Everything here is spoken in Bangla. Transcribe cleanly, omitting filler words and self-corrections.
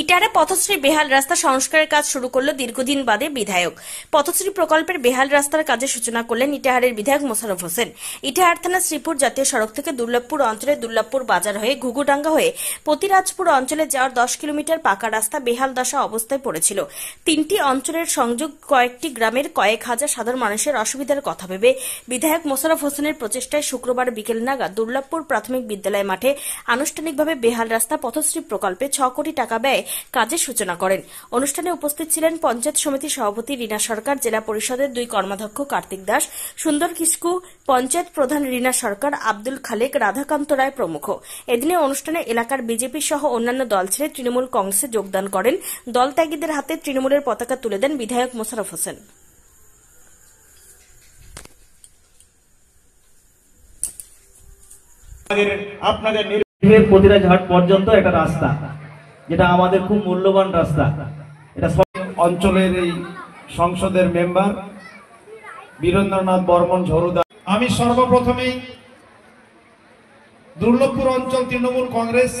ইটারে পথশ্রী বেহাল রাস্তা সংস্কারের কাজ শুরু করল দীর্ঘদিন বাদে বিধায়ক। পথশ্রী প্রকল্পের বেহাল রাস্তার কাজের সূচনা করলেন ইটাহারের বিধায়ক মোশাররফ হোসেন। ইটাহার থানা শ্রীপুর জাতীয় সড়ক থেকে দুর্লভপুর অঞ্চলে দুর্লভপুর বাজার হয়ে ঘুঘুডাঙ্গা হয়ে পতিরাজপুর অঞ্চলে যাওয়ার 10 কিলোমিটার পাকা রাস্তা বেহাল দশা অবস্থায় পড়েছিল। 3টি অঞ্চলের সংযোগ কয়েকটি গ্রামের কয়েক হাজার সাধারণ মানুষের অসুবিধার কথা ভেবে বিধায়ক মোশাররফ হোসেনের প্রচেষ্টায় শুক্রবার বিকেল নাগাদ দুর্লভপুর প্রাথমিক বিদ্যালয় মাঠে আনুষ্ঠানিকভাবে বেহাল রাস্তা পথশ্রী প্রকল্পে 6 কোটি টাকা ব্যয়ে কাজের সূচনা করেন। অনুষ্ঠানে উপস্থিত ছিলেন পঞ্চায়েত সমিতির সভাপতি রীনা সরকার, জেলা পরিষদের 2 কর্মাধ্যক্ষ কার্তিক দাস, সুন্দর কিস্কু, পঞ্চায়েত প্রধান রীনা সরকার, আব্দুল খালেক, রাধাকান্ত রায় প্রমুখ। এদিনে অনুষ্ঠানে এলাকার বিজেপি সহ অন্যান্য দল ছেড়ে তৃণমূল কংগ্রেসে যোগদান করেন। দল ত্যাগীদের হাতে তৃণমূলের পতাকা তুলে দেন বিধায়ক মোশাররফ হোসেন। আপনাদের পতিরাজহাট পর্যন্ত একটা রাস্তা, যেটা আমাদের খুব মূল্যবান রাস্তা। এটা অঞ্চলের এই সংসদের মেম্বার বীরেন্দ্রনাথ বর্মন ঝরুদা। আমি সর্বপ্রথমেই দুর্লভপুর অঞ্চল তৃণমূল কংগ্রেস